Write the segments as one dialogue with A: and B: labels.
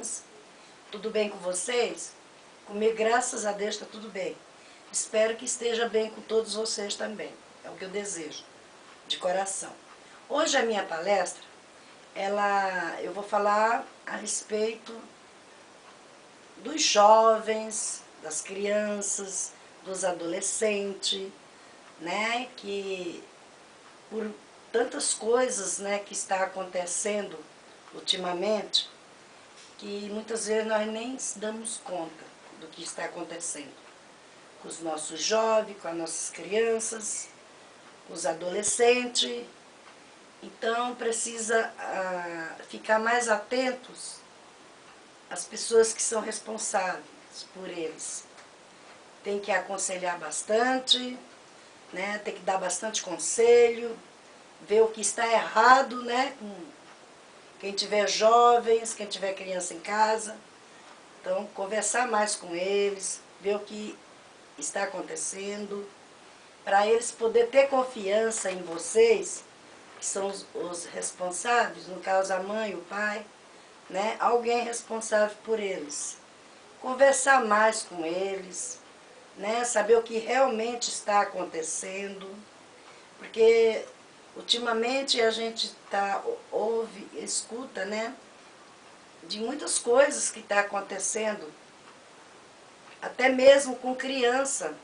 A: irmãs? Tudo bem com vocês? Comigo, graças a Deus, está tudo bem. Espero que esteja bem com todos vocês também. É o que eu desejo, de coração. Hoje a minha palestra, eu vou falar a respeito dos jovens, das crianças, dos adolescentes, né, que por tantas coisas, né, que está acontecendo ultimamente, que muitas vezes nós nem damos conta do que está acontecendo com os nossos jovens, com as nossas crianças, com os adolescentes. Então precisa ficar mais atentos às pessoas que são responsáveis por eles. Tem que aconselhar bastante, né? Tem que dar bastante conselho, ver o que está errado, né? Quem tiver jovens, quem tiver criança em casa. Então, conversar mais com eles, ver o que está acontecendo, para eles poderem ter confiança em vocês, que são os responsáveis, no caso a mãe, o pai, né? Alguém responsável por eles. Conversar mais com eles, né? Saber o que realmente está acontecendo, porque ultimamente a gente ouve, escuta, né, de muitas coisas que está acontecendo, até mesmo com criança.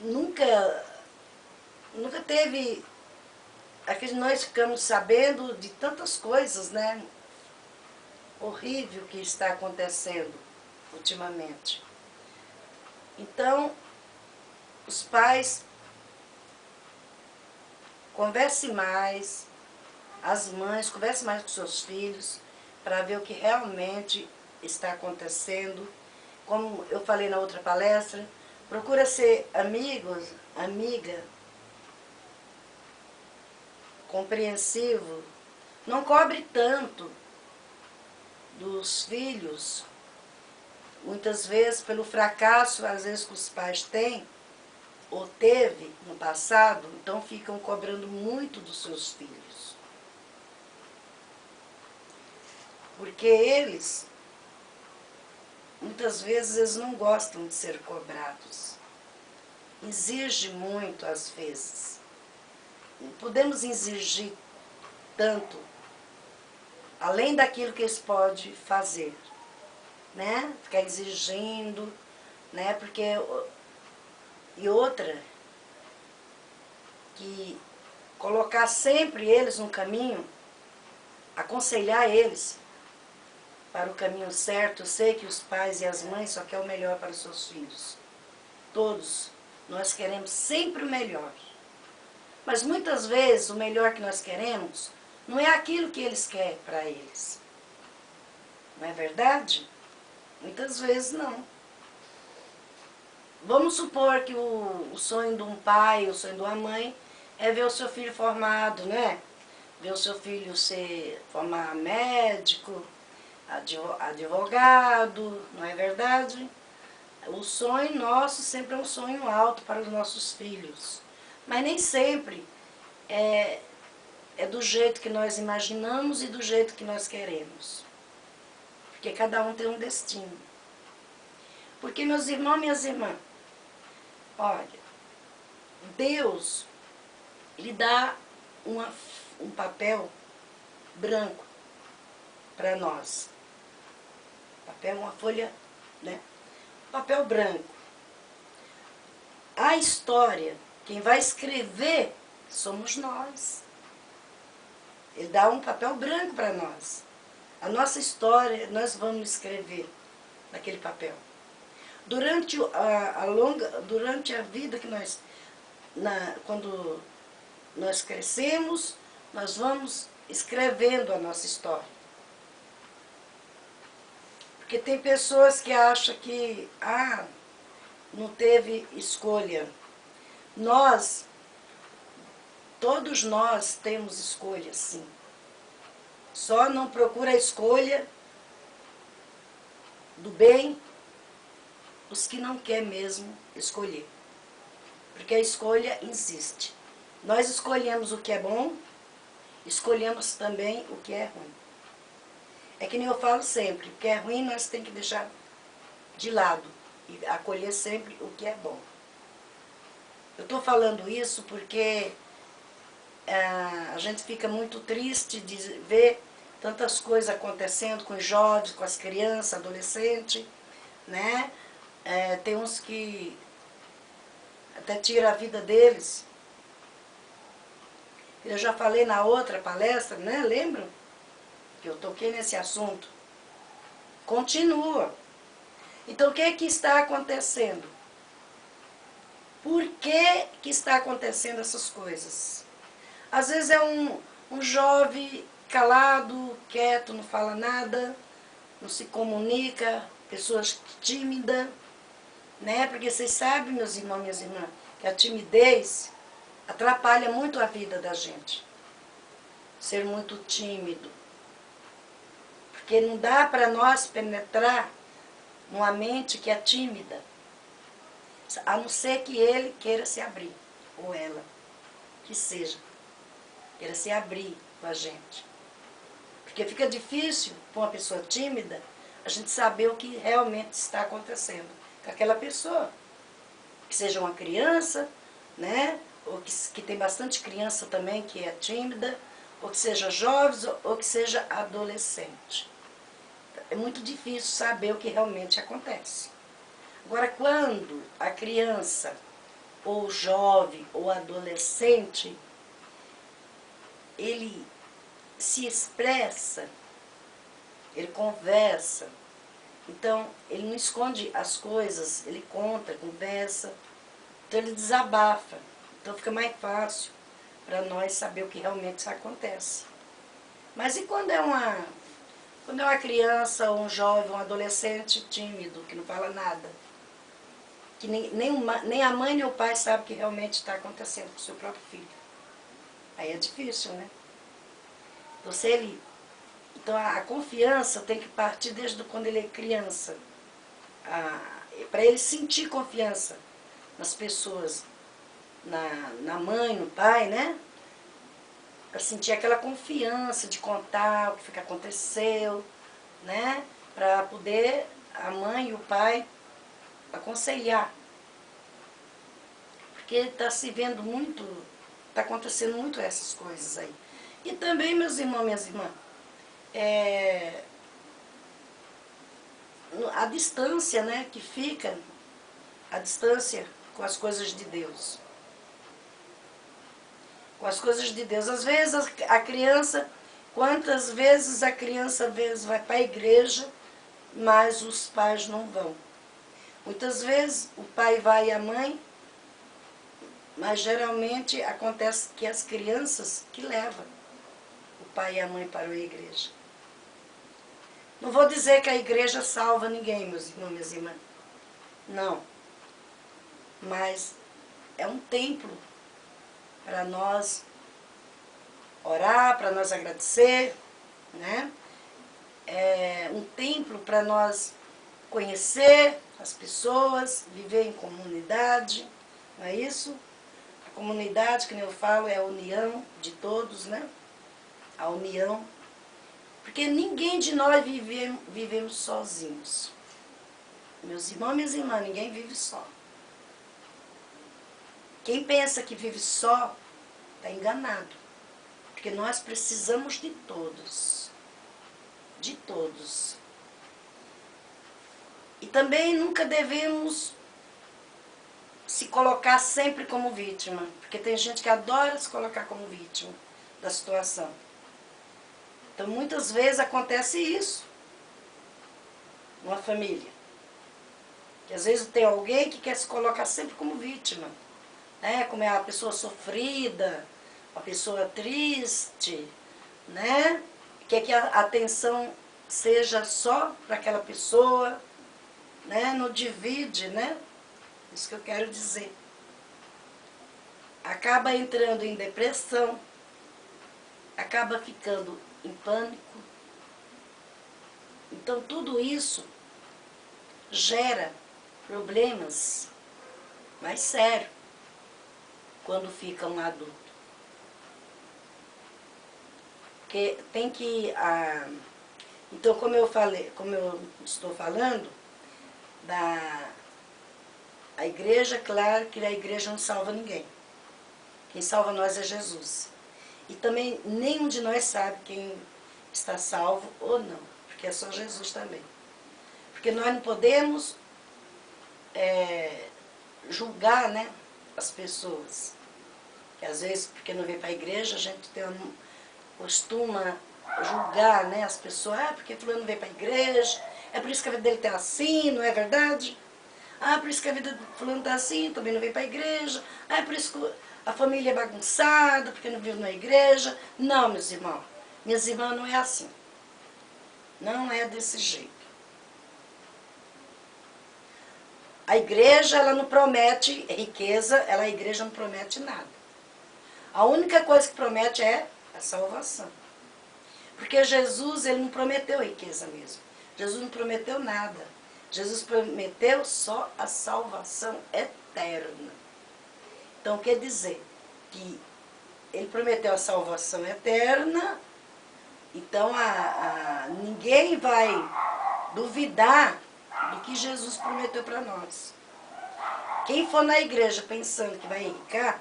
A: Nunca teve, aqui nós ficamos sabendo de tantas coisas, né, horrível que está acontecendo ultimamente. Então, os pais, conversem mais, as mães, conversem mais com seus filhos, para ver o que realmente está acontecendo. Como eu falei na outra palestra, procura ser amiga, compreensivo. Não cobre tanto dos filhos, muitas vezes pelo fracasso, às vezes que os pais têm, ou teve no passado, então ficam cobrando muito dos seus filhos. Porque eles, muitas vezes, eles não gostam de ser cobrados. Exige muito, às vezes. Não podemos exigir tanto, além daquilo que eles podem fazer, né? Ficar exigindo, né? Porque... E outra, que colocar sempre eles no caminho, aconselhar eles para o caminho certo. Eu sei que os pais e as mães só querem o melhor para os seus filhos. Todos, nós queremos sempre o melhor. Mas muitas vezes o melhor que nós queremos não é aquilo que eles querem para eles. Não é verdade? Muitas vezes não. Vamos supor que o sonho de um pai, o sonho de uma mãe, é ver o seu filho formado, né? Ver o seu filho formar médico, advogado, não é verdade? O sonho nosso sempre é um sonho alto para os nossos filhos. Mas nem sempre é do jeito que nós imaginamos e do jeito que nós queremos. Porque cada um tem um destino. Porque, meus irmãos e minhas irmãs, olha, Deus, Ele dá um papel branco para nós. Papel, uma folha, né? Papel branco. A história, quem vai escrever somos nós. Ele dá um papel branco para nós. A nossa história, nós vamos escrever naquele papel. Durante a vida que nós, quando nós crescemos, nós vamos escrevendo a nossa história. Porque tem pessoas que acham que, não teve escolha. Todos nós temos escolha, sim. Só não procura a escolha do bem os que não querem mesmo escolher. Porque a escolha existe. Nós escolhemos o que é bom, escolhemos também o que é ruim. É que nem eu falo sempre, o que é ruim nós temos que deixar de lado e acolher sempre o que é bom. Eu estou falando isso porque a gente fica muito triste de ver tantas coisas acontecendo com os jovens, com as crianças, adolescentes, né? Tem uns que até tiram a vida deles. Eu já falei na outra palestra, né? Lembram? Que eu toquei nesse assunto. Continua. Então, o que é que está acontecendo? Por que está acontecendo essas coisas? Às vezes é um jovem calado, quieto, não fala nada, não se comunica, pessoas tímidas, né? Porque vocês sabem, meus irmãos e minhas irmãs, que a timidez atrapalha muito a vida da gente. Ser muito tímido. Porque não dá para nós penetrar numa mente que é tímida, a não ser que ele queira se abrir, ou ela, que seja, queira se abrir com a gente. Porque fica difícil para uma pessoa tímida a gente saber o que realmente está acontecendo com aquela pessoa. Que seja uma criança, né? Ou que tem bastante criança também que é tímida, ou que seja jovens, ou que seja adolescente. É muito difícil saber o que realmente acontece. Agora, quando a criança, ou jovem, ou adolescente, ele se expressa, ele conversa, então ele não esconde as coisas, ele conta, conversa, então ele desabafa. Então fica mais fácil para nós saber o que realmente acontece. Mas e quando é uma criança, ou um jovem, um adolescente tímido, que não fala nada? Que nem a mãe nem o pai sabe o que realmente está acontecendo com o seu próprio filho. Aí é difícil, né? Então a confiança tem que partir desde quando ele é criança. Para ele sentir confiança nas pessoas, na mãe, no pai, né? Para sentir aquela confiança de contar o que aconteceu, né? Para poder a mãe e o pai aconselhar. Porque está se vendo muito, está acontecendo muito essas coisas aí. E também, meus irmãos, minhas irmãs, a distância, né, que fica, a distância com as coisas de Deus. Com as coisas de Deus. Às vezes a criança, quantas vezes a criança às vezes vai para a igreja, mas os pais não vão. Muitas vezes o pai vai e a mãe, mas geralmente acontece que as crianças que levam o pai e a mãe para a igreja. Não vou dizer que a igreja salva ninguém, meus irmãos e minhas irmãs. Não. Mas é um templo para nós orar, para nós agradecer, né? É um templo para nós conhecer as pessoas, viver em comunidade, não é isso? A comunidade, que eu falo, é a união de todos, né? A união. Porque ninguém de nós vivemos sozinhos. Meus irmãos e minhas irmãs, ninguém vive só. Quem pensa que vive só, está enganado. Porque nós precisamos de todos. De todos. E também nunca devemos se colocar sempre como vítima. Porque tem gente que adora se colocar como vítima da situação. Então, muitas vezes acontece isso numa família. Que às vezes tem alguém que quer se colocar sempre como vítima, né? Como é uma pessoa sofrida, uma pessoa triste, né? Quer que a atenção seja só para aquela pessoa, né? Não divide, né? Isso que eu quero dizer. Acaba entrando em depressão, acaba ficando em pânico. Então, tudo isso gera problemas mais sérios quando fica um adulto. Porque Então, como eu estou falando, a igreja, claro que a igreja não salva ninguém. Quem salva nós é Jesus. E também nenhum de nós sabe quem está salvo ou não, porque é só Jesus também. Porque nós não podemos julgar, né, as pessoas. Que às vezes, porque não vem para a igreja, a gente costuma julgar, né, as pessoas. Ah, porque fulano não veio para a igreja, é por isso que a vida dele está assim, não é verdade? Ah, por isso que a vida do fulano está assim, também não veio para a igreja. Ah, é por isso que a família é bagunçada, porque não vive na igreja. Não, meus irmãos. Minhas irmãs, não é assim. Não é desse jeito. A igreja, ela não promete riqueza, a igreja não promete nada. A única coisa que promete é a salvação. Porque Jesus, ele não prometeu riqueza mesmo. Jesus não prometeu nada. Jesus prometeu só a salvação eterna. Então, quer dizer que ele prometeu a salvação eterna, então ninguém vai duvidar do que Jesus prometeu para nós. Quem for na igreja pensando que vai enricar,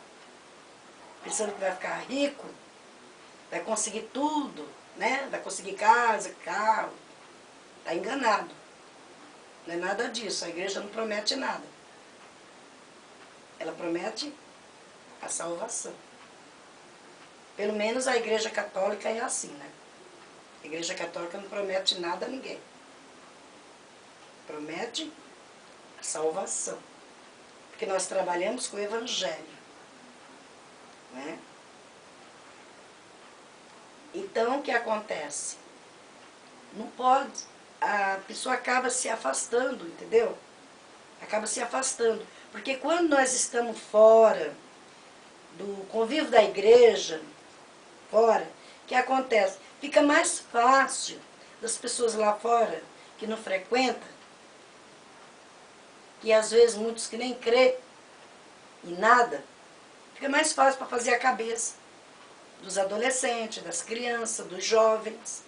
A: pensando que vai ficar rico, vai conseguir tudo, né? Vai conseguir casa, carro, está enganado. Não é nada disso, a igreja não promete nada. Ela promete a salvação. Pelo menos a igreja católica é assim, né? A igreja católica não promete nada a ninguém. Promete a salvação. Porque nós trabalhamos com o evangelho, né? Então, o que acontece? Não pode, a pessoa acaba se afastando, entendeu? Acaba se afastando. Porque quando nós estamos fora do convívio da igreja, fora, o que acontece? Fica mais fácil das pessoas lá fora, que não frequentam, que às vezes muitos que nem crê em nada, fica mais fácil para fazer a cabeça dos adolescentes, das crianças, dos jovens.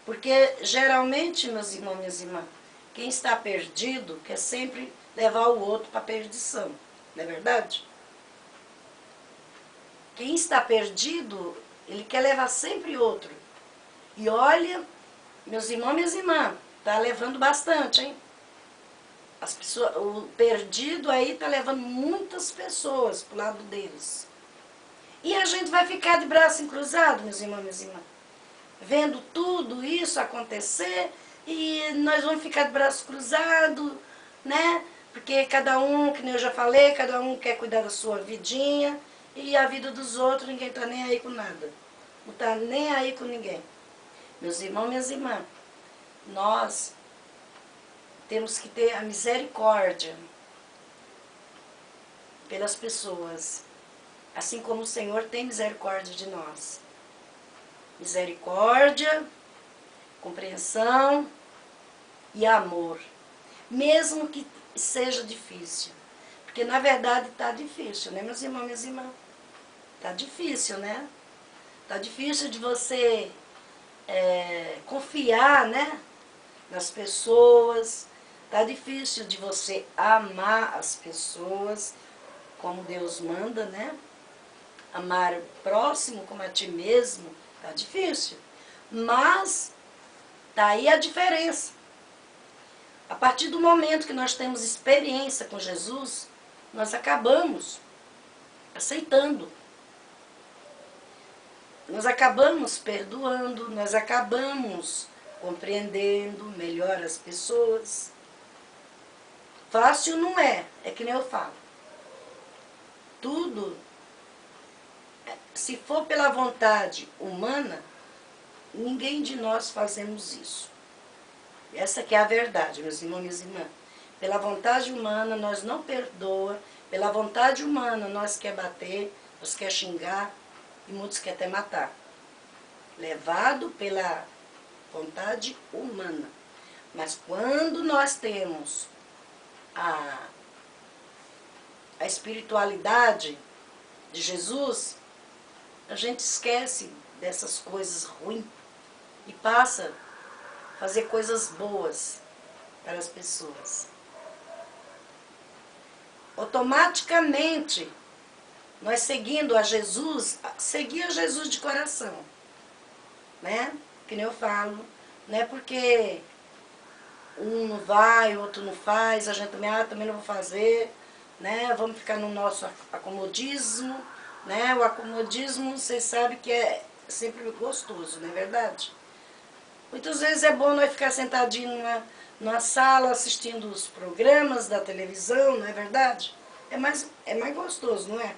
A: Porque geralmente, meus irmãos e minhas irmãs, quem está perdido quer sempre levar o outro para a perdição, não é verdade? Quem está perdido, ele quer levar sempre outro. E olha, meus irmãos e minhas irmãs, está levando bastante, hein? As pessoas, o perdido aí está levando muitas pessoas para o lado deles. E a gente vai ficar de braço cruzado, meus irmãos e minhas irmãs, vendo tudo isso acontecer, e nós vamos ficar de braço cruzado, né? Porque cada um, que nem eu já falei, cada um quer cuidar da sua vidinha, e a vida dos outros, ninguém está nem aí com nada. Não está nem aí com ninguém. Meus irmãos e minhas irmãs, nós temos que ter a misericórdia pelas pessoas, assim como o Senhor tem misericórdia de nós. Misericórdia, compreensão e amor. Mesmo que seja difícil. Porque na verdade está difícil, né, meus irmãos e minhas irmãs? Está difícil, né? Está difícil de você confiar, né, nas pessoas. Está difícil de você amar as pessoas como Deus manda, né? Amar o próximo como a ti mesmo. Está difícil. Mas está aí a diferença. A partir do momento que nós temos experiência com Jesus, nós acabamos aceitando. Nós acabamos perdoando, nós acabamos compreendendo melhor as pessoas. Fácil não é, é que nem eu falo. Tudo, se for pela vontade humana, ninguém de nós fazemos isso. Essa que é a verdade, meus irmãos e minhas irmãs. Pela vontade humana, nós não perdoa. Pela vontade humana, nós quer bater, nós quer xingar, e muitos querem até matar. Levado pela vontade humana. Mas quando nós temos a espiritualidade de Jesus, a gente esquece dessas coisas ruins e passa fazer coisas boas para as pessoas. Automaticamente, nós seguindo a Jesus, seguir a Jesus de coração, né? Que nem eu falo, não é porque um não vai, o outro não faz, a gente também não vou fazer, né? Vamos ficar no nosso acomodismo, né? O acomodismo, vocês sabem que é sempre gostoso, não é verdade? Muitas vezes é bom nós ficar sentadinho numa sala assistindo os programas da televisão, não é verdade? É mais gostoso, não é?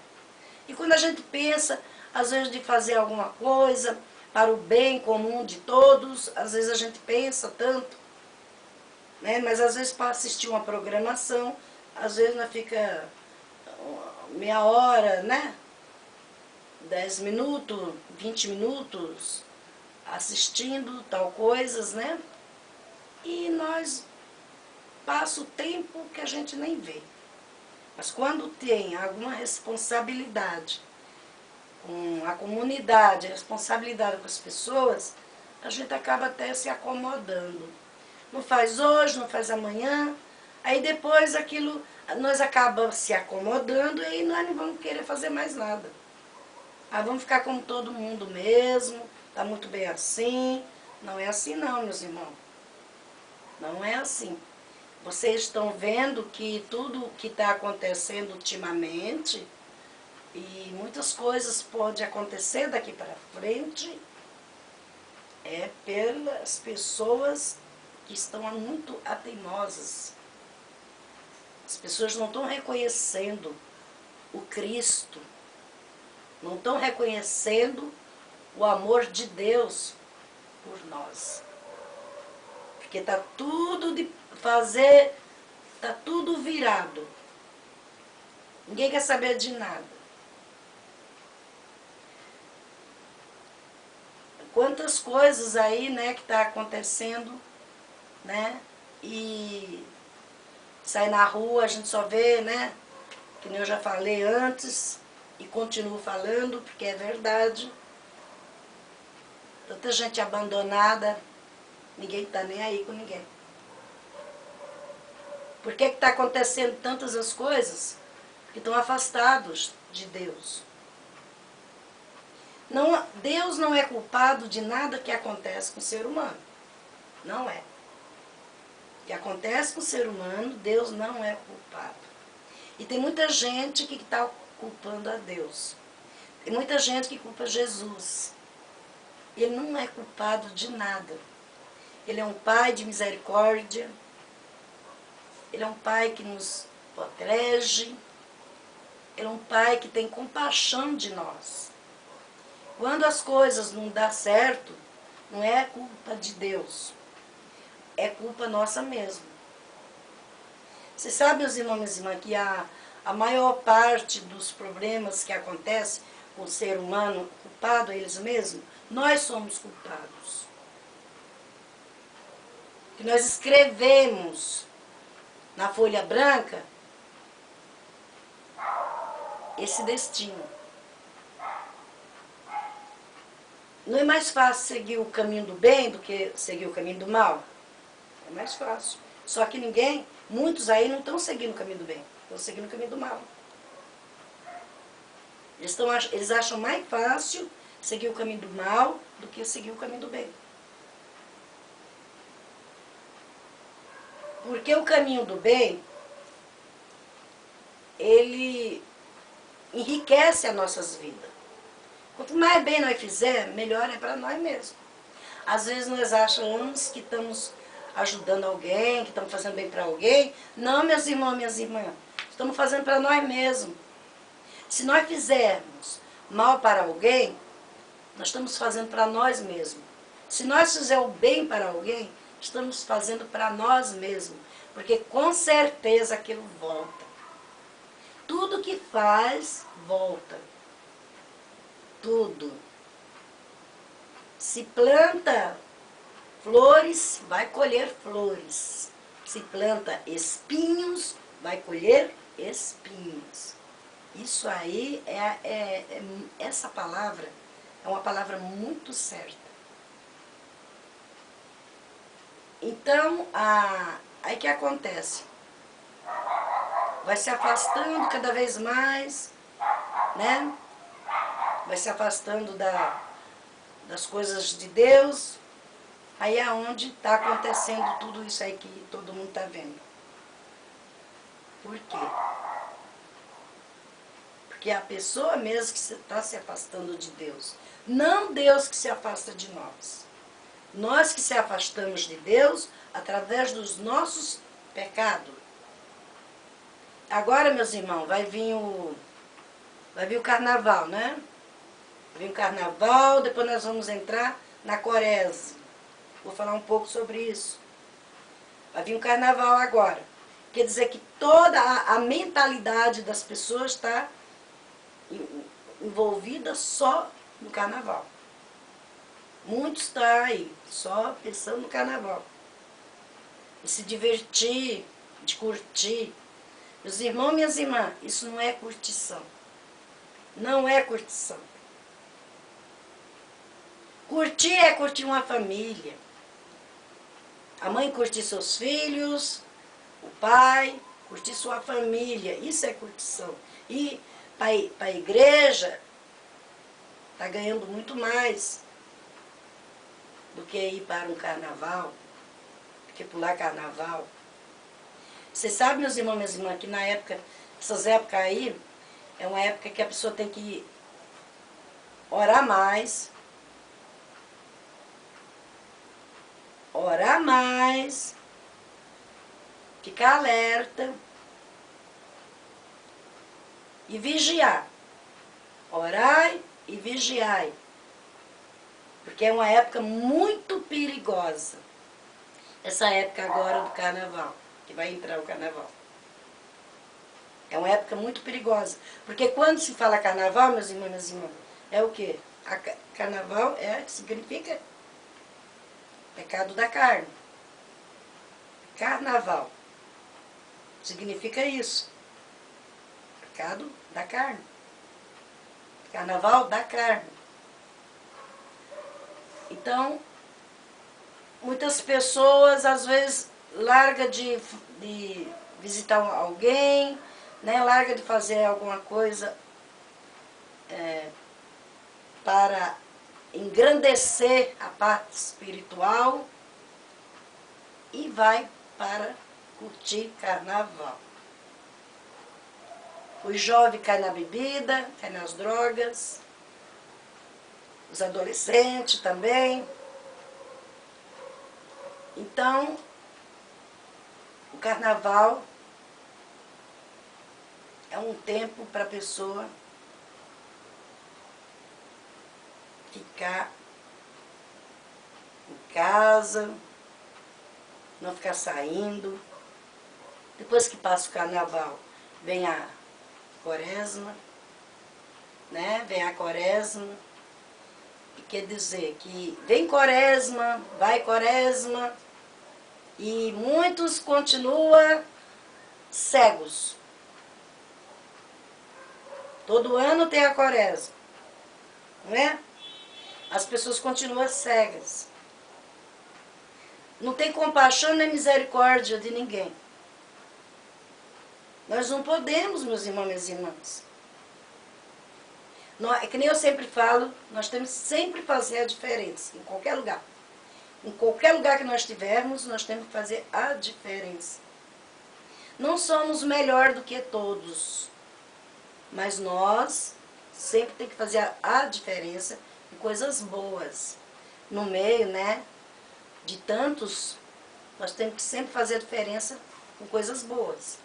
A: E quando a gente pensa, às vezes, de fazer alguma coisa para o bem comum de todos, às vezes a gente pensa tanto, né? Mas às vezes para assistir uma programação, às vezes nós fica meia hora, né? 10 minutos, 20 minutos assistindo tal coisas, né? E nós passa o tempo que a gente nem vê. Mas quando tem alguma responsabilidade com a comunidade, responsabilidade com as pessoas, a gente acaba até se acomodando. Não faz hoje, não faz amanhã, aí depois aquilo, nós acabamos se acomodando e nós não vamos querer fazer mais nada. Aí vamos ficar como todo mundo mesmo, tá muito bem assim. Não é assim não, meus irmãos. Não é assim. Vocês estão vendo que tudo o que está acontecendo ultimamente, e muitas coisas podem acontecer daqui para frente, é pelas pessoas que estão muito teimosas. As pessoas não estão reconhecendo o Cristo, não estão reconhecendo o amor de Deus por nós. Porque está tudo está tudo virado. Ninguém quer saber de nada. Quantas coisas aí, né, que está acontecendo, né? E sai na rua, a gente só vê, né? Que nem eu já falei antes e continuo falando, porque é verdade. Tanta gente abandonada, ninguém está nem aí com ninguém. Por que está acontecendo tantas as coisas? Porque estão afastados de Deus. Não, Deus não é culpado de nada que acontece com o ser humano. Não é. O que acontece com o ser humano, Deus não é culpado. E tem muita gente que está culpando a Deus. Tem muita gente que culpa Jesus. Ele não é culpado de nada. Ele é um pai de misericórdia. Ele é um pai que nos protege. Ele é um pai que tem compaixão de nós. Quando as coisas não dão certo, não é culpa de Deus. É culpa nossa mesmo. Você sabe, meus irmãos e minhas irmãs, que a maior parte dos problemas que acontecem com o ser humano, culpado a eles mesmos, nós somos culpados. Que nós escrevemos na folha branca esse destino. Não é mais fácil seguir o caminho do bem do que seguir o caminho do mal? É mais fácil. Só que muitos aí não estão seguindo o caminho do bem, estão seguindo o caminho do mal. Eles acham mais fácil seguir o caminho do mal do que seguir o caminho do bem. Porque o caminho do bem, ele enriquece as nossas vidas. Quanto mais bem nós fizermos, melhor é para nós mesmos. Às vezes nós achamos que estamos ajudando alguém, que estamos fazendo bem para alguém. Não, meus irmãos e minhas irmãs, estamos fazendo para nós mesmos. Se nós fizermos mal para alguém, nós estamos fazendo para nós mesmos. Se nós fizermos o bem para alguém, estamos fazendo para nós mesmos. Porque com certeza aquilo volta. Tudo que faz, volta. Tudo. Se planta flores, vai colher flores. Se planta espinhos, vai colher espinhos. Isso aí, essa palavra é uma palavra muito certa. Então, aí que acontece? Vai se afastando cada vez mais, né? Vai se afastando das coisas de Deus. Aí é onde está acontecendo tudo isso aí que todo mundo está vendo. Por quê? Porque é a pessoa mesmo que está se afastando de Deus. Não Deus que se afasta de nós. Nós que se afastamos de Deus através dos nossos pecados. Agora, meus irmãos, vai vir o carnaval, né? Vai vir o carnaval, depois nós vamos entrar na quaresma. Vou falar um pouco sobre isso. Vai vir o carnaval agora. Quer dizer que toda a mentalidade das pessoas está envolvida só no carnaval. Muitos estão aí, só pensando no carnaval. E se divertir, de curtir. Meus irmãos e minhas irmãs, isso não é curtição. Não é curtição. Curtir é curtir uma família. A mãe curtir seus filhos, o pai, curtir sua família. Isso é curtição. E para a igreja, está ganhando muito mais do que ir para um carnaval, do que pular carnaval. Você sabe, meus irmãos e minhas irmãs, que na época, essas épocas aí, é uma época que a pessoa tem que orar mais, ficar alerta e vigiar. Orai e vigiai. Porque é uma época muito perigosa. Essa época agora do carnaval, que vai entrar o carnaval. É uma época muito perigosa. Porque quando se fala carnaval, meus irmãos e minhas irmãs, é o quê? Carnaval significa pecado da carne. Carnaval significa isso. Pecado da carne. Carnaval da carne. Então, muitas pessoas às vezes larga de visitar alguém, né? Larga de fazer alguma coisa para engrandecer a parte espiritual e vai para curtir carnaval. Os jovens caem na bebida, caem nas drogas, os adolescentes também. Então, o carnaval é um tempo para a pessoa ficar em casa, não ficar saindo. Depois que passa o carnaval, vem a quaresma, né? Vem a quaresma, que quer dizer que vem quaresma, vai quaresma, e muitos continuam cegos. Todo ano tem a quaresma, não é? As pessoas continuam cegas. Não tem compaixão nem misericórdia de ninguém. Nós não podemos, meus irmãos e minhas irmãs. É que nem eu sempre falo, nós temos que sempre fazer a diferença, em qualquer lugar. Em qualquer lugar que nós estivermos, nós temos que fazer a diferença. Não somos melhor do que todos, mas nós sempre temos que fazer a diferença em coisas boas. No meio, né, de tantos, nós temos que sempre fazer a diferença com coisas boas.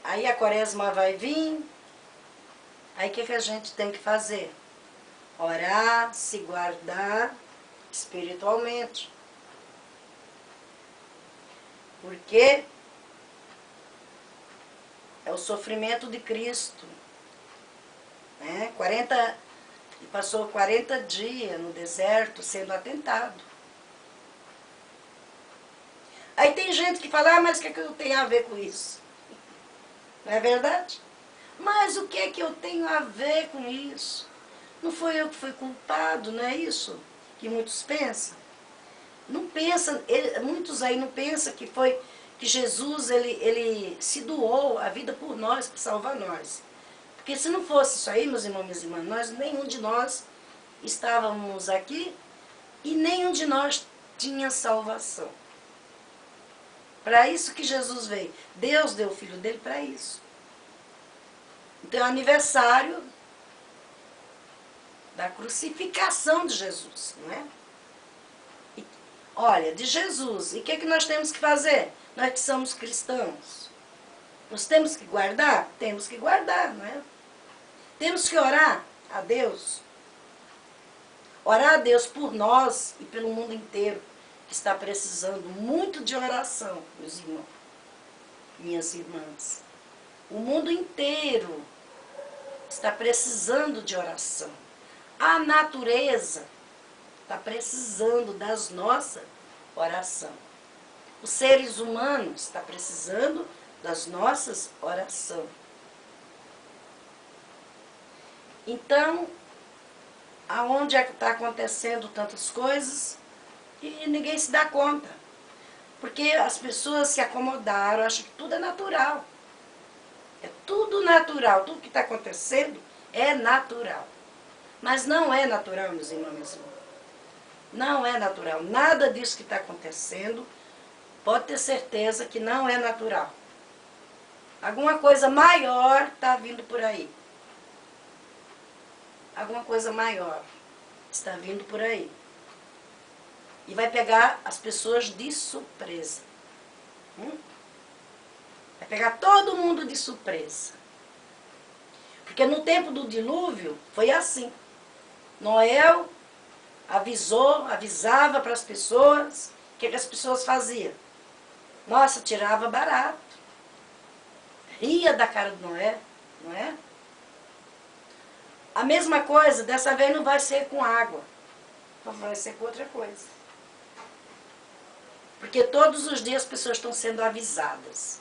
A: Aí a quaresma vai vir, aí o que a gente tem que fazer? Orar, se guardar espiritualmente. Porque é o sofrimento de Cristo. Né? Passou 40 dias no deserto sendo atentado. Aí tem gente que fala, mas o que é que eu tenho a ver com isso? Não é verdade? Mas o que é que eu tenho a ver com isso? Não foi eu que fui culpado, não é isso que muitos pensam? Não pensa, muitos aí não pensam que foi que Jesus ele se doou a vida por nós, para salvar nós. Porque se não fosse isso aí, meus irmãos e minhas irmãs, nenhum de nós estávamos aqui e nenhum de nós tinha salvação. Para isso que Jesus veio. Deus deu o Filho dele para isso. Então é o aniversário da crucificação de Jesus, não é? E, olha, de Jesus. E o que, que nós temos que fazer? Nós que somos cristãos. Nós temos que guardar? Temos que guardar, não é? Temos que orar a Deus. Orar a Deus por nós e pelo mundo inteiro, que está precisando muito de oração, meus irmãos, minhas irmãs. O mundo inteiro está precisando de oração. A natureza está precisando das nossas orações. Os seres humanos estão precisando das nossas orações. Então, aonde é que está acontecendo tantas coisas e ninguém se dá conta. Porque as pessoas se acomodaram, acham que tudo é natural. É tudo natural, tudo que está acontecendo é natural. Mas não é natural, meus irmãos e minhas irmãs. Não é natural. Nada disso que está acontecendo, pode ter certeza que não é natural. Alguma coisa maior está vindo por aí. Alguma coisa maior está vindo por aí. E vai pegar as pessoas de surpresa. Vai pegar todo mundo de surpresa. Porque no tempo do dilúvio foi assim. Noé avisava para as pessoas. O que as pessoas faziam? Nossa, tirava barato. Ria da cara do Noé, não é? A mesma coisa, dessa vez não vai ser com água. Vai ser com outra coisa. Porque todos os dias as pessoas estão sendo avisadas.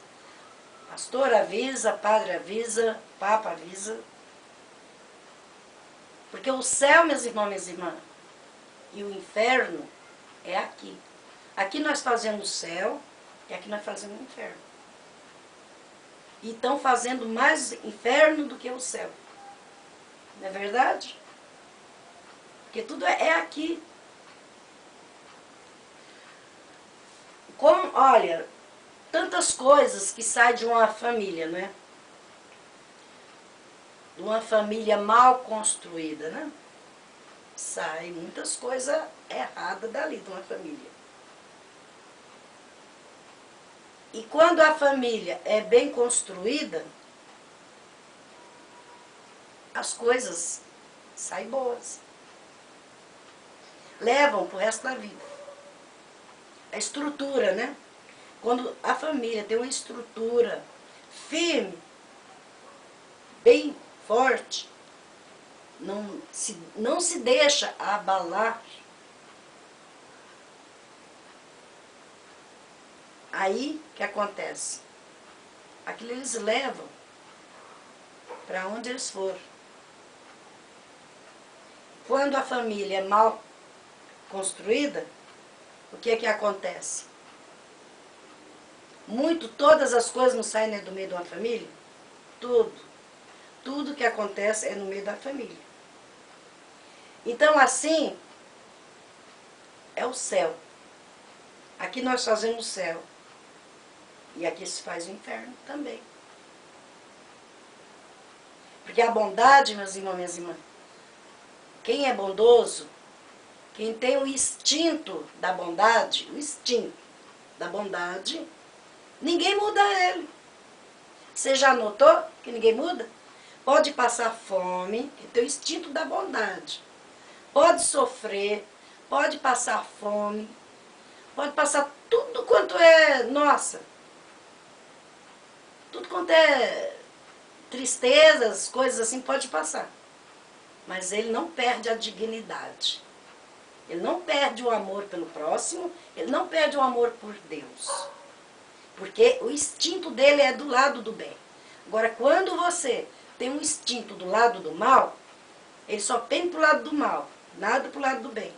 A: Pastor avisa, padre avisa, papa avisa. Porque o céu, meus irmãos e minhas irmãs, e o inferno é aqui. Aqui nós fazemos o céu e aqui nós fazemos o inferno. E estão fazendo mais inferno do que o céu. Não é verdade? Porque tudo é aqui. Olha, tantas coisas que saem de uma família, né? De uma família mal construída, né? Sai muitas coisas erradas dali de uma família. E quando a família é bem construída, as coisas saem boas. Levam para o resto da vida. A estrutura, né? Quando a família tem uma estrutura firme, bem forte, não se deixa abalar, aí que acontece? Aquilo eles levam para onde eles forem. Quando a família é mal construída, o que é que acontece? Todas as coisas não saem do meio de uma família? Tudo que acontece é no meio da família. Então, assim, é o céu. Aqui nós fazemos o céu. E aqui se faz o inferno também. Porque a bondade, meus irmãos e minhas irmãs, quem é bondoso, quem tem o instinto da bondade, ninguém muda ele. Você já notou que ninguém muda? Pode passar fome, que tem o instinto da bondade. Pode sofrer, pode passar fome, pode passar tudo quanto é, nossa, tudo quanto é tristezas, coisas assim, pode passar. Mas ele não perde a dignidade. Ele não perde o amor pelo próximo, ele não perde o amor por Deus. Porque o instinto dele é do lado do bem. Agora, quando você tem um instinto do lado do mal, ele só pende para o lado do mal, nada para o lado do bem.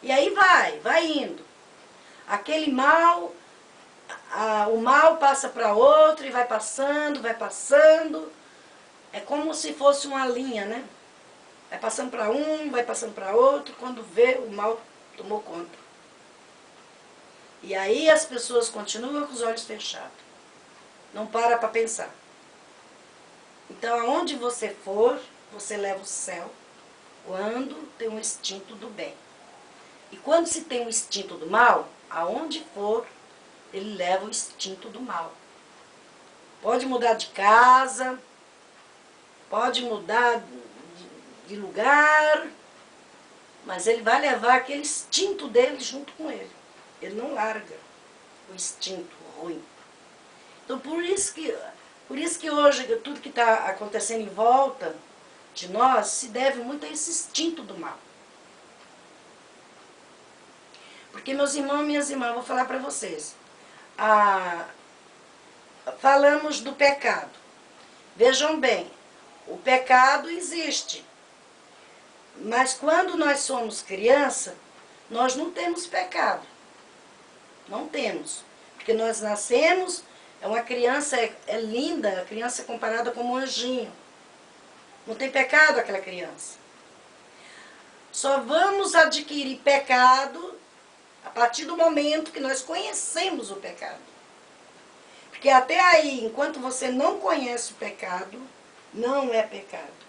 A: E aí vai indo. aquele mal, o mal passa para outro e vai passando, vai passando. É como se fosse uma linha, né? Vai passando para um, vai passando para outro, quando vê, o mal tomou conta. E aí as pessoas continuam com os olhos fechados. Não para pensar. Então, aonde você for, você leva o céu quando tem um instinto do bem. E quando se tem um instinto do mal, aonde for, ele leva o instinto do mal. Pode mudar de casa, pode mudar de lugar, mas ele vai levar aquele instinto dele junto com ele. Ele não larga o instinto ruim. Então, por isso que hoje, tudo que está acontecendo em volta de nós, se deve muito a esse instinto do mal. Porque, meus irmãos e minhas irmãs, eu vou falar para vocês. Falamos do pecado. Vejam bem, o pecado existe. Mas quando nós somos criança, nós não temos pecado. Não temos. Porque nós nascemos, uma criança é linda, a criança é comparada como um anjinho. Não tem pecado aquela criança. Só vamos adquirir pecado a partir do momento que nós conhecemos o pecado. Porque até aí, enquanto você não conhece o pecado, não é pecado.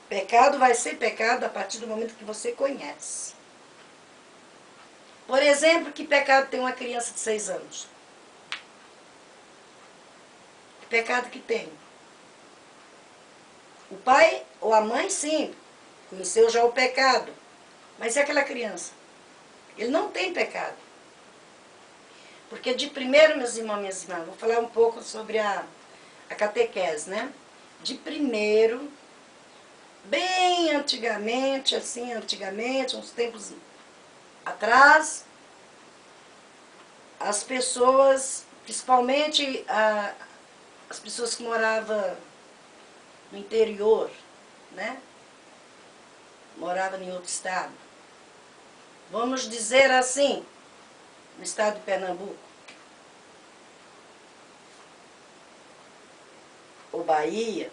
A: Pecado vai ser pecado a partir do momento que você conhece. Por exemplo, que pecado tem uma criança de 6 anos? Que pecado que tem? O pai ou a mãe, sim, conheceu já o pecado. Mas e aquela criança? Ele não tem pecado. Porque de primeiro, meus irmãos e minhas irmãs, vou falar um pouco sobre a catequese, né? De primeiro, bem antigamente, uns tempos atrás, as pessoas, principalmente as pessoas que moravam no interior, né? Moravam em outro estado. Vamos dizer assim, no estado de Pernambuco, ou Bahia,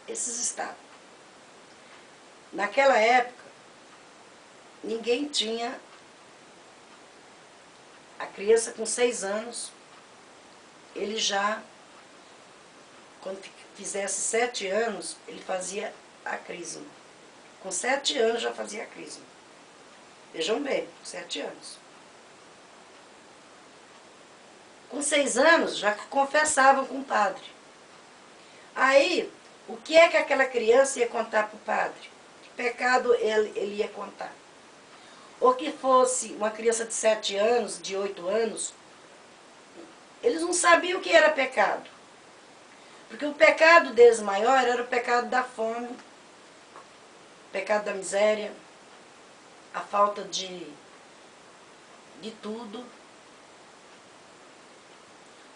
A: esses estados. Naquela época, ninguém tinha, a criança com 6 anos, ele já, quando fizesse 7 anos, ele fazia a crisma. Com 7 anos já fazia a crisma. Vejam bem, 7 anos. Com 6 anos, já confessavam com o padre. Aí, o que é que aquela criança ia contar para o padre? Que pecado ele ia contar? Ou que fosse uma criança de 7 anos, de 8 anos, eles não sabiam o que era pecado. Porque o pecado deles maior era o pecado da fome, o pecado da miséria, a falta de tudo.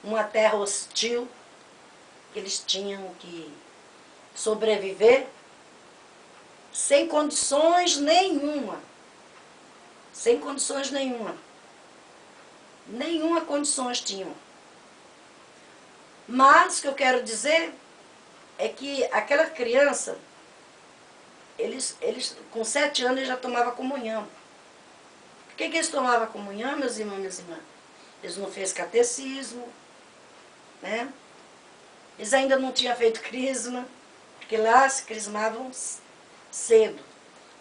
A: Uma terra hostil, que eles tinham que sobreviver sem condições nenhuma. Sem condições nenhuma. Nenhuma condições tinham. Mas o que eu quero dizer é que aquela criança, eles com 7 anos, eles já tomavam comunhão. Por que eles tomavam comunhão, meus irmãos e minhas irmãs? Eles não fez catecismo, né? Eles ainda não tinham feito crisma, porque lá se crismavam cedo.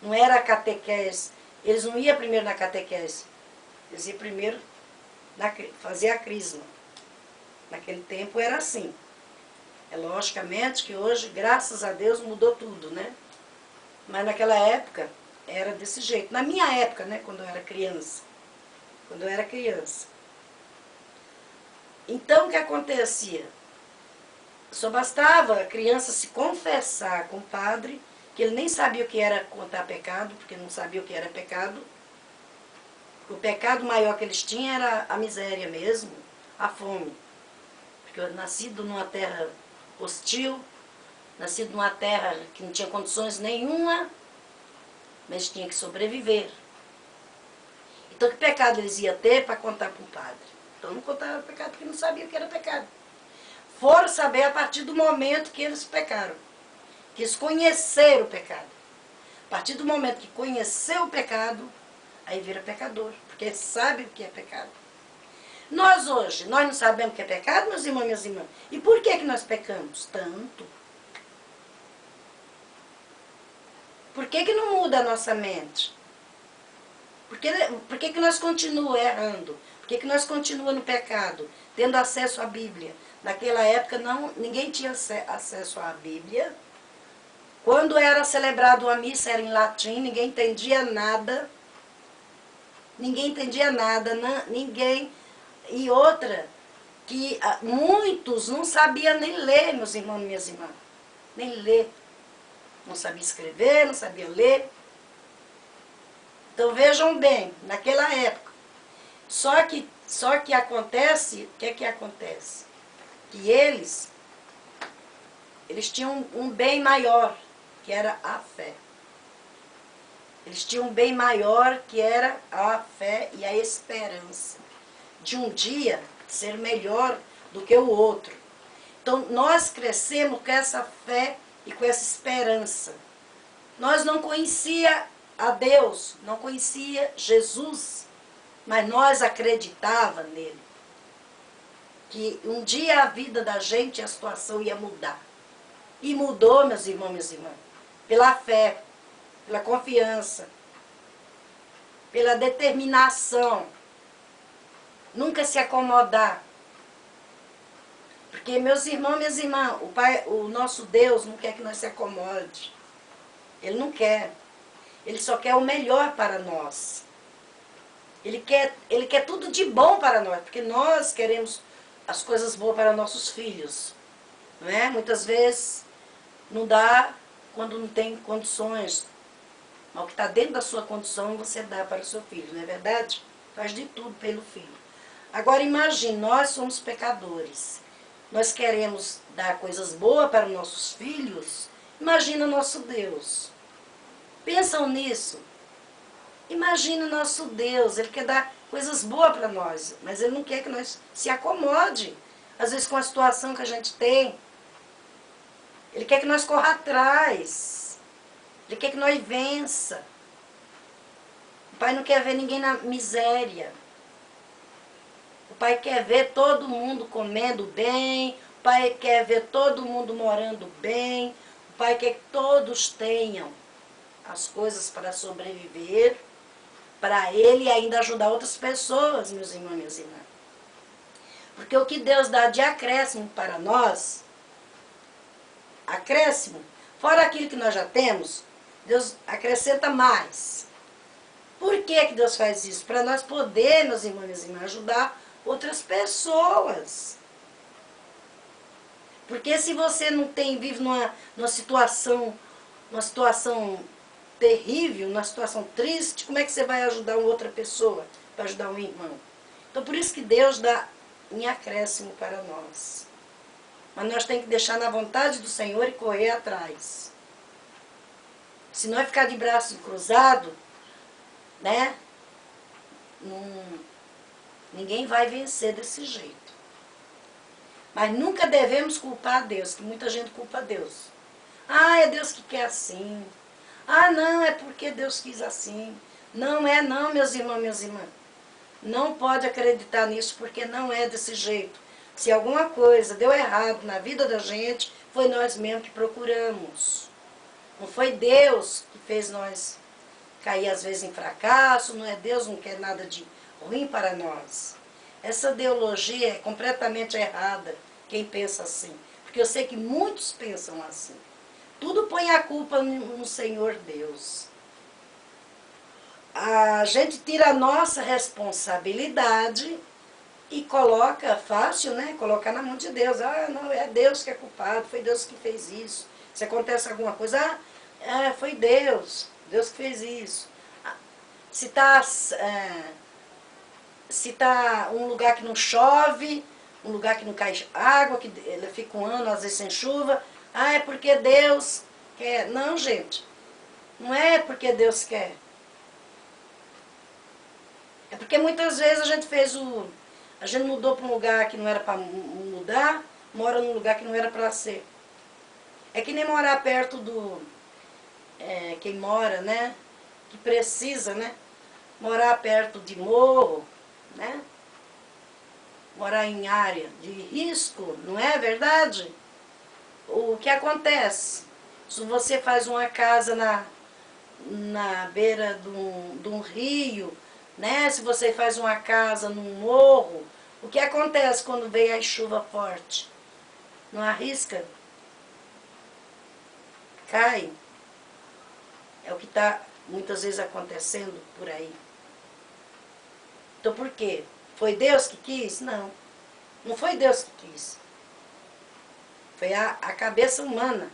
A: Não era a catequese. Eles não iam primeiro na catequese. Eles iam primeiro fazer a crisma. Naquele tempo era assim. É logicamente que hoje, graças a Deus, mudou tudo, né? Mas naquela época era desse jeito. Na minha época, né, quando eu era criança. Quando eu era criança. Então, o que acontecia? Só bastava a criança se confessar com o padre, que ele nem sabia o que era contar pecado, porque não sabia o que era pecado. O pecado maior que eles tinham era a miséria mesmo, a fome. Porque eu nascido numa terra hostil, nascido numa terra que não tinha condições nenhuma, mas tinha que sobreviver. E Então, que pecado eles iam ter para contar para o padre? Então, não contaram pecado porque não sabiam que era pecado. Foram saber a partir do momento que eles pecaram. Que eles conheceram o pecado. A partir do momento que conheceu o pecado, aí vira pecador. Porque sabe o que é pecado. Nós hoje, nós não sabemos o que é pecado, meus irmãos e minhas irmãs. E por que nós pecamos tanto? Por que não muda a nossa mente? Por que nós continuamos errando? Por que nós continuamos no pecado? Tendo acesso à Bíblia. Naquela época ninguém tinha acesso à Bíblia. Quando era celebrado a missa era em latim, ninguém entendia nada. Ninguém entendia nada, ninguém. E outra, que muitos não sabiam nem ler, meus irmãos e minhas irmãs. Nem ler. Não sabia escrever, não sabia ler. Então vejam bem, naquela época. Só que acontece, o que é que acontece? Que eles tinham um bem maior, que era a fé. Eles tinham um bem maior, que era a fé e a esperança. De um dia ser melhor do que o outro. Então nós crescemos com essa fé e com essa esperança. Nós não conhecia a Deus, não conhecia Jesus, mas nós acreditava nele. Que um dia a vida da gente, a situação ia mudar. E mudou, meus irmãos e minhas irmãs, pela fé, pela confiança, pela determinação. Nunca se acomodar. Porque, meus irmãos e minhas irmãs, o nosso Deus não quer que nós se acomode. Ele não quer. Ele só quer o melhor para nós. Ele quer tudo de bom para nós, porque nós queremos as coisas boas para nossos filhos. Não é? Muitas vezes não dá quando não tem condições. Mas o que está dentro da sua condição, você dá para o seu filho, não é verdade? Faz de tudo pelo filho. Agora imagine, nós somos pecadores. Nós queremos dar coisas boas para os nossos filhos. Imagina o nosso Deus. Pensam nisso. Imagina o nosso Deus. Ele quer dar coisas boas para nós. Mas Ele não quer que nós se acomode. Às vezes com a situação que a gente tem. Ele quer que nós corra atrás. Ele quer que nós vença. O Pai não quer ver ninguém na miséria. O Pai quer ver todo mundo comendo bem. O Pai quer ver todo mundo morando bem. O Pai quer que todos tenham as coisas para sobreviver. Para Ele ainda ajudar outras pessoas, meus irmãos e minhas irmãs. Porque o que Deus dá de acréscimo para nós, acréscimo, fora aquilo que nós já temos, Deus acrescenta mais. Por que Deus faz isso? Para nós poder, meus irmãos e minhas irmãs, ajudar outras pessoas. Porque se você não vive numa situação terrível, numa situação triste, como é que você vai ajudar uma outra pessoa, para ajudar um irmão? Então por isso que Deus dá em acréscimo para nós. Mas nós temos que deixar na vontade do Senhor e correr atrás. Se nós ficar de braço cruzado, né? Ninguém vai vencer desse jeito. Mas nunca devemos culpar a Deus, que muita gente culpa a Deus. Ah, é Deus que quer assim. Ah, não, é porque Deus quis assim. Não é não, meus irmãos e minhas irmãs. Não pode acreditar nisso, porque não é desse jeito. Se alguma coisa deu errado na vida da gente, foi nós mesmos que procuramos. Não foi Deus que fez nós cair às vezes em fracasso, não é Deus, não quer nada de ruim para nós. Essa ideologia é completamente errada, quem pensa assim. Porque eu sei que muitos pensam assim. Tudo põe a culpa no Senhor Deus. A gente tira a nossa responsabilidade e coloca, fácil, né? Colocar na mão de Deus. Ah, não, é Deus que é culpado, foi Deus que fez isso. Se acontece alguma coisa, foi Deus que fez isso. Se tá um lugar que não chove, um lugar que não cai água, que ele fica um ano, às vezes sem chuva, é porque Deus quer. Não, gente, não é porque Deus quer. É porque muitas vezes a gente a gente mudou para um lugar que não era para mudar, mora num lugar que não era para ser. É que nem morar perto quem mora, né? Que precisa, né? Morar perto de morro, né? Morar em área de risco, não é verdade? O que acontece? Se você faz uma casa na beira de um rio, né? Se você faz uma casa num morro, o que acontece quando vem a chuva forte? Não arrisca? Cai. É o que está muitas vezes acontecendo por aí. Então por quê? Foi Deus que quis? Não. Não foi Deus que quis. Foi a cabeça humana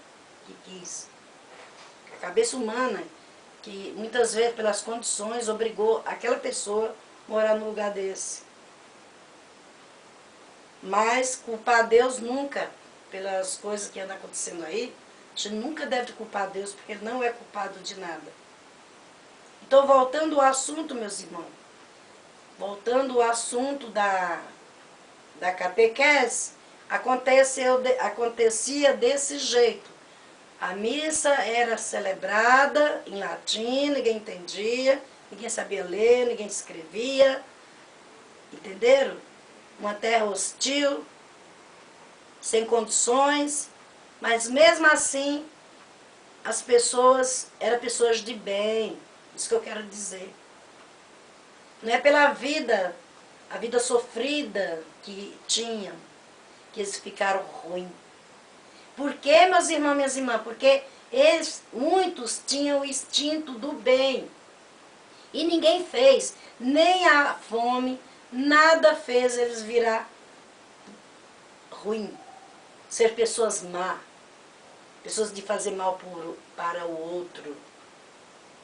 A: que quis. A cabeça humana que muitas vezes pelas condições obrigou aquela pessoa a morar num lugar desse. Mas culpar Deus nunca, pelas coisas que andam acontecendo aí, a gente nunca deve culpar Deus, porque Ele não é culpado de nada. Então, voltando ao assunto, meus irmãos, voltando ao assunto da catequese, acontecia desse jeito. A missa era celebrada em latim, ninguém entendia, ninguém sabia ler, ninguém escrevia, entenderam? Uma terra hostil, sem condições, mas mesmo assim as pessoas eram pessoas de bem, isso que eu quero dizer. Não é pela vida, a vida sofrida que tinham, que eles ficaram ruins. Por quê, meus irmãos e minhas irmãs? Porque muitos tinham o instinto do bem. E ninguém fez, nem a fome, nada fez eles virar ruim, ser pessoas má, pessoas de fazer mal para o outro.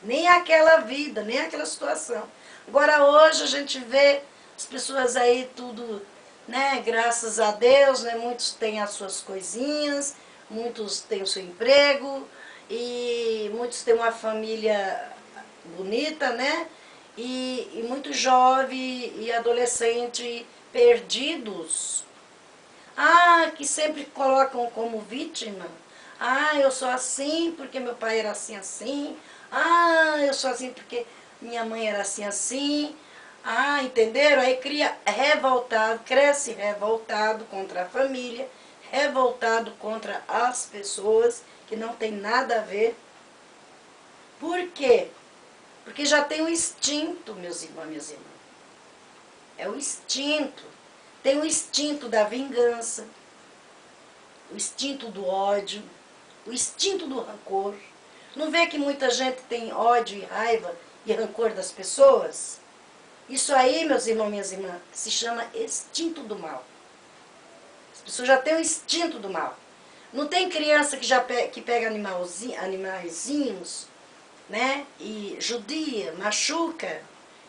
A: Nem aquela vida, nem aquela situação. Agora hoje a gente vê as pessoas aí tudo, né, graças a Deus, né, muitos têm as suas coisinhas, muitos têm o seu emprego, e muitos têm uma família bonita, né, e muito jovem e adolescente perdidos. Ah, que sempre colocam como vítima. Ah, eu sou assim porque meu pai era assim, assim. Ah, eu sou assim porque minha mãe era assim, assim. Ah, entenderam? Aí cria revoltado, cresce revoltado contra a família, revoltado contra as pessoas, que não tem nada a ver. Por quê? Porque já tem o instinto, meus irmãos, minhas irmãs. É o instinto. Tem o instinto da vingança, o instinto do ódio, o instinto do rancor. Não vê que muita gente tem ódio e raiva e rancor das pessoas? Isso aí, meus irmãos, minhas irmãs, se chama instinto do mal. As pessoas já têm o instinto do mal. Não tem criança que pega animaizinhos, né, e judia, machuca.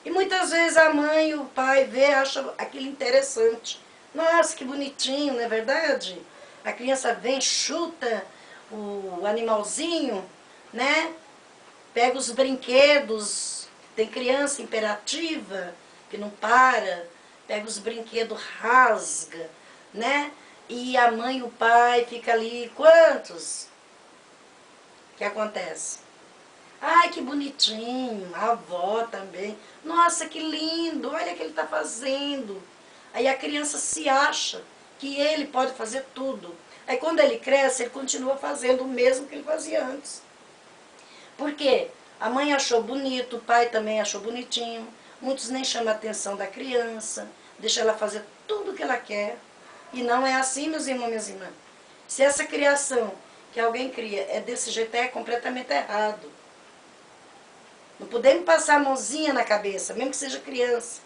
A: E muitas vezes a mãe e o pai vê, acha aquilo interessante. Nossa, que bonitinho, não é verdade? A criança vem, chuta o animalzinho, né? Pega os brinquedos, tem criança imperativa que não para, pega os brinquedos, rasga, né? E a mãe e o pai ficam ali, quantos? O que acontece? Ai, que bonitinho, a avó também. Nossa, que lindo, olha o que ele está fazendo. Aí a criança se acha que ele pode fazer tudo. Aí quando ele cresce, ele continua fazendo o mesmo que ele fazia antes. Por quê? A mãe achou bonito, o pai também achou bonitinho. Muitos nem chamam a atenção da criança, deixa ela fazer tudo o que ela quer. E não é assim, meus irmãos e minhas irmãs. Se essa criação que alguém cria é desse jeito, é completamente errado. Não podemos passar a mãozinha na cabeça, mesmo que seja criança.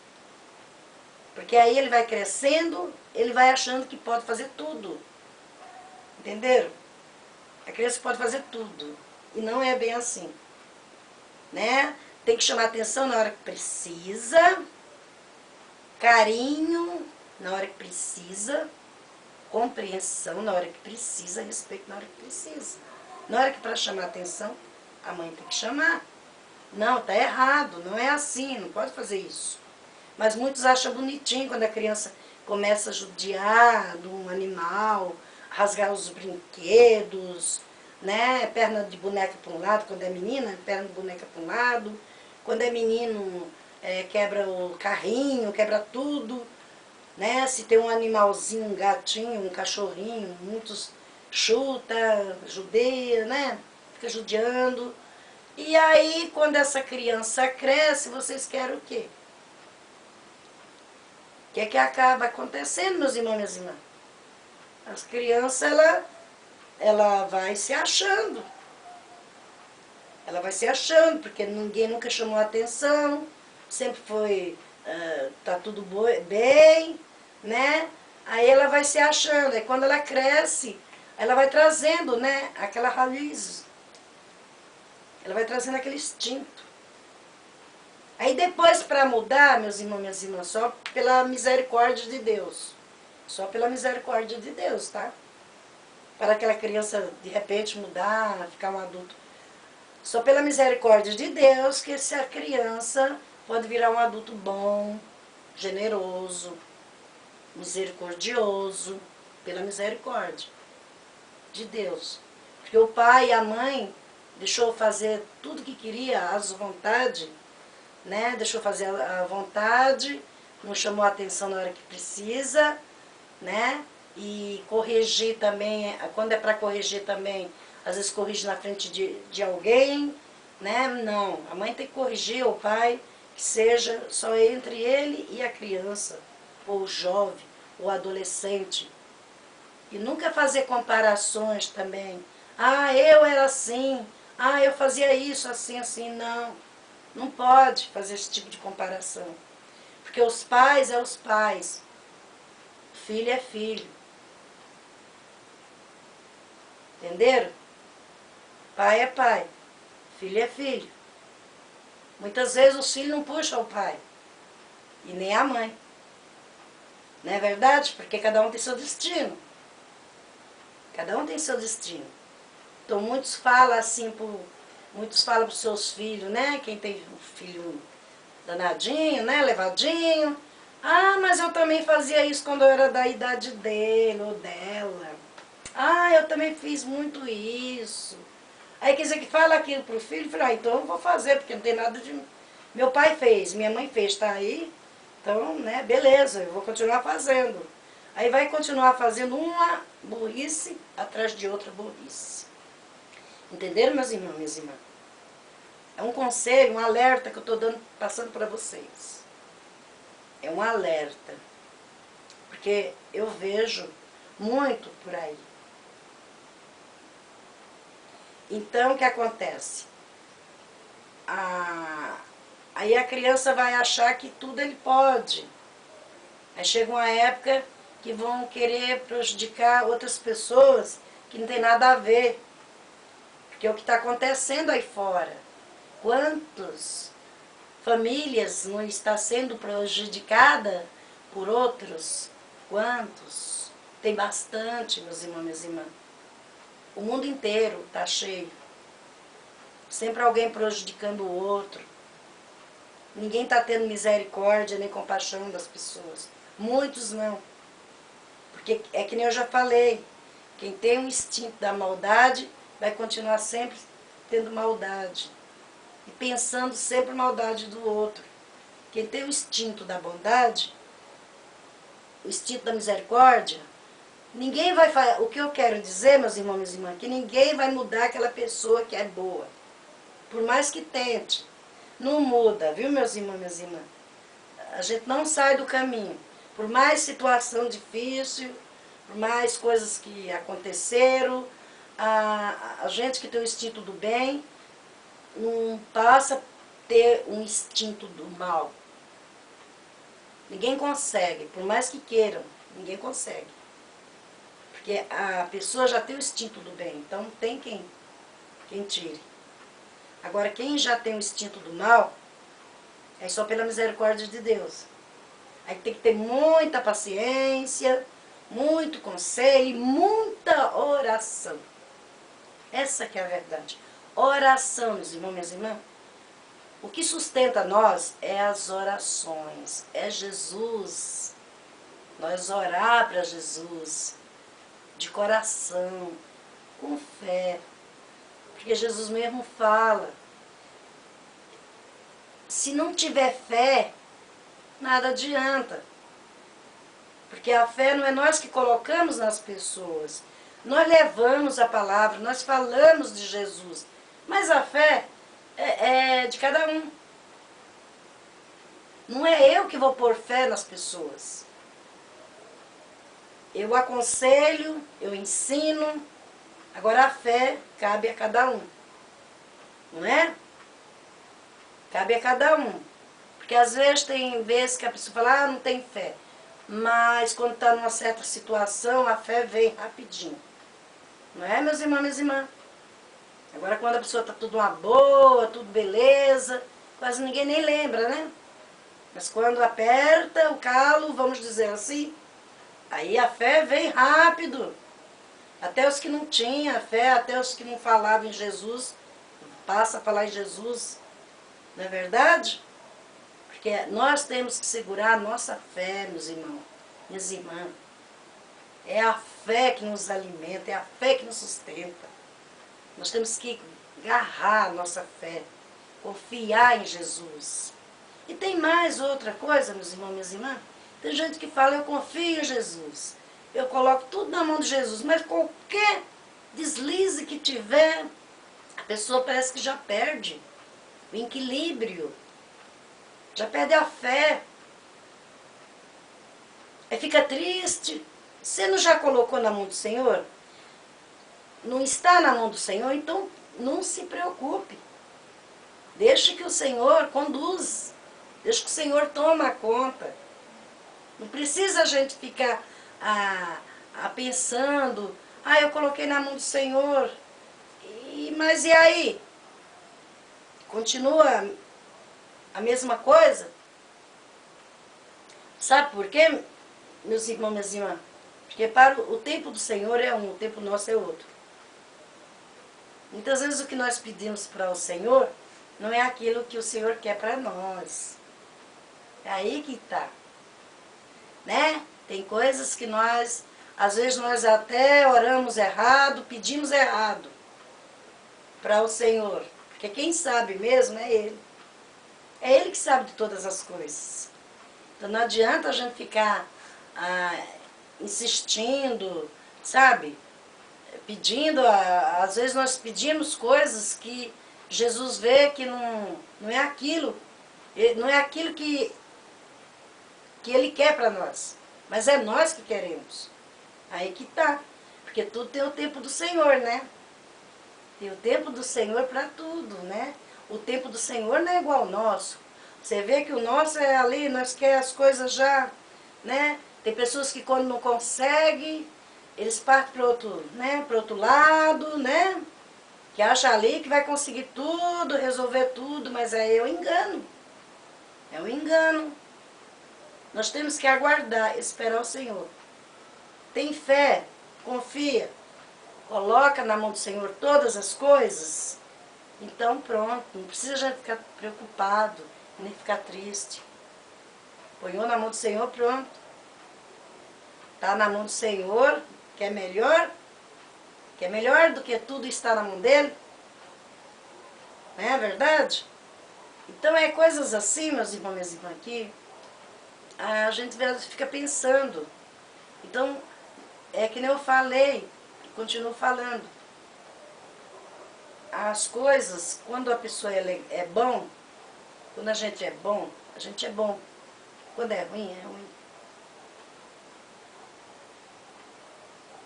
A: Porque aí ele vai crescendo, ele vai achando que pode fazer tudo. Entenderam? A criança pode fazer tudo. E não é bem assim. Né? Tem que chamar atenção na hora que precisa, carinho na hora que precisa, compreensão na hora que precisa, respeito na hora que precisa. Na hora que para chamar atenção, a mãe tem que chamar. Não, tá errado, não é assim, não pode fazer isso. Mas muitos acham bonitinho quando a criança começa a judiar de um animal, rasgar os brinquedos, né? Perna de boneca para um lado, quando é menina, perna de boneca para um lado. Quando é menino, quebra o carrinho, quebra tudo, né? Se tem um animalzinho, um gatinho, um cachorrinho, muitos chuta, judeia, né? Fica judiando. E aí, quando essa criança cresce, vocês querem o quê? O que é que acaba acontecendo, meus irmãos e minhas irmãs? As crianças, ela vai se achando. Ela vai se achando, porque ninguém nunca chamou atenção, sempre foi, tá tudo bem, né? Aí ela vai se achando, aí quando ela cresce, ela vai trazendo, né, aquela raiz, ela vai trazendo aquele instinto. Aí depois, para mudar, meus irmãos e minhas irmãs, só pela misericórdia de Deus. Só pela misericórdia de Deus, tá? Para aquela criança, de repente, mudar, ficar um adulto. Só pela misericórdia de Deus que essa criança pode virar um adulto bom, generoso, misericordioso, pela misericórdia de Deus. Porque o pai e a mãe deixou fazer tudo que queria, às vontade, né? Deixou fazer à vontade, não chamou a atenção na hora que precisa, né? E corrigir também, quando é para corrigir também, às vezes corrige na frente de alguém, né? Não, a mãe tem que corrigir, o pai, que seja só entre ele e a criança, ou o jovem, ou o adolescente. E nunca fazer comparações também. Ah, eu era assim, ah, eu fazia isso, assim, assim, não. Não pode fazer esse tipo de comparação. Porque os pais é os pais, filho é filho. Entenderam? Pai é pai, filho é filho. Muitas vezes os filhos não puxam o pai, e nem a mãe. Não é verdade? Porque cada um tem seu destino. Cada um tem seu destino. Então muitos falam assim, muitos falam para os seus filhos, né? Quem tem um filho danadinho, né? Levadinho. Ah, mas eu também fazia isso quando eu era da idade dele ou dela. Ah, eu também fiz muito isso. Aí quer dizer que fala aquilo pro filho, fala, então eu vou fazer, porque não tem nada de... Meu pai fez, minha mãe fez, tá aí, então, né, beleza, eu vou continuar fazendo. Aí vai continuar fazendo uma burrice atrás de outra burrice. Entenderam, meus irmãos, minhas irmãs? É um conselho, um alerta que eu estou passando para vocês. É um alerta. Porque eu vejo muito por aí. Então, o que acontece? Aí a criança vai achar que tudo ele pode. Aí chega uma época que vão querer prejudicar outras pessoas que não tem nada a ver. Porque é o que está acontecendo aí fora. Quantas famílias não estão sendo prejudicadas por outros? Quantos? Tem bastante, meus irmãos e minhas irmãs. O mundo inteiro está cheio. Sempre alguém prejudicando o outro. Ninguém está tendo misericórdia nem compaixão das pessoas. Muitos não. Porque é que nem eu já falei. Quem tem um instinto da maldade vai continuar sempre tendo maldade. E pensando sempre maldade do outro. Quem tem o instinto da bondade, o instinto da misericórdia, ninguém vai fazer. O que eu quero dizer, meus irmãos e minhas irmãs, que ninguém vai mudar aquela pessoa que é boa. Por mais que tente. Não muda, viu, meus irmãos e minhas irmãs? A gente não sai do caminho. Por mais situação difícil, por mais coisas que aconteceram, a gente que tem o instinto do bem não passa a ter um instinto do mal. Ninguém consegue, por mais que queiram, ninguém consegue. Porque a pessoa já tem o instinto do bem, então não tem quem tire. Agora, quem já tem o instinto do mal, é só pela misericórdia de Deus. Aí tem que ter muita paciência, muito conselho e muita oração. Essa que é a verdade. Oração, meus irmãos e minhas irmãs. O que sustenta nós é as orações, é Jesus. Nós orar para Jesus, de coração, com fé. Porque Jesus mesmo fala, se não tiver fé, nada adianta. Porque a fé não é nós que colocamos nas pessoas. Nós levamos a palavra, nós falamos de Jesus. Mas a fé é de cada um. Não é eu que vou pôr fé nas pessoas. Eu aconselho, eu ensino. Agora a fé cabe a cada um. Não é? Cabe a cada um. Porque às vezes tem vezes que a pessoa fala, não tem fé. Mas quando está numa certa situação, a fé vem rapidinho. Não é, meus irmãos, minhas irmãs? Agora quando a pessoa está tudo uma boa, tudo beleza, quase ninguém nem lembra, né? Mas quando aperta o calo, vamos dizer assim, aí a fé vem rápido. Até os que não tinham fé, até os que não falavam em Jesus, passa a falar em Jesus. Não é verdade? Porque nós temos que segurar a nossa fé, meus irmãos, minhas irmãs. É a fé que nos alimenta, é a fé que nos sustenta. Nós temos que agarrar a nossa fé, confiar em Jesus. E tem mais outra coisa, meus irmãos, minhas irmãs. Tem gente que fala, eu confio em Jesus. Eu coloco tudo na mão de Jesus. Mas qualquer deslize que tiver, a pessoa parece que já perde o equilíbrio. Já perde a fé. Aí fica triste. Você não já colocou na mão do Senhor? Não está na mão do Senhor? Então não se preocupe. Deixe que o Senhor conduz. Deixe que o Senhor tome a conta. Não precisa a gente ficar pensando, eu coloquei na mão do Senhor. Mas e aí? Continua a mesma coisa? Sabe por quê, meus irmãos, minhas irmãs? Porque para o tempo do Senhor é um, o tempo nosso é outro. Muitas vezes o que nós pedimos para o Senhor não é aquilo que o Senhor quer para nós. É aí que está. Né? Tem coisas que nós, às vezes nós até oramos errado, pedimos errado para o Senhor. Porque quem sabe mesmo é Ele. É Ele que sabe de todas as coisas. Então não adianta a gente ficar insistindo, sabe? Pedindo, às vezes nós pedimos coisas que Jesus vê que não é aquilo. Não é aquilo que Ele quer para nós. Mas é nós que queremos. Aí que tá. Porque tudo tem o tempo do Senhor, né? Tem o tempo do Senhor para tudo, né? O tempo do Senhor não é igual ao nosso. Você vê que o nosso é ali, nós queremos as coisas já, né? Tem pessoas que quando não conseguem, eles partem para outro, né? Para outro lado, né? Que acha ali que vai conseguir tudo, resolver tudo, mas é o engano. É o engano. Nós temos que aguardar, esperar o Senhor. Tem fé, confia, coloca na mão do Senhor todas as coisas, então pronto, não precisa já ficar preocupado, nem ficar triste. Ponhou na mão do Senhor, pronto. Está na mão do Senhor, que é melhor do que tudo está na mão dele. Não é verdade? Então é coisas assim, meus irmãos e minhas irmãs, aqui, a gente fica pensando. Então, é que nem eu falei, continuo falando. As coisas, quando a pessoa é bom, quando a gente é bom, a gente é bom. Quando é ruim, é ruim.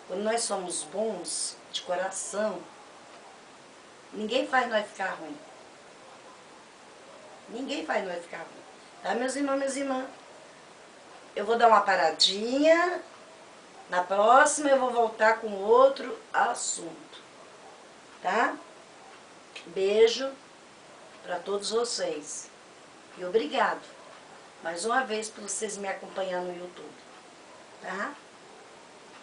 A: Quando nós somos bons de coração, ninguém faz nós ficar ruim. Ninguém faz nós ficar ruim. Tá, meus irmãos, minhas irmãs? Eu vou dar uma paradinha. Na próxima eu vou voltar com outro assunto. Tá? Beijo para todos vocês. E obrigado mais uma vez por vocês me acompanhando no YouTube. Tá?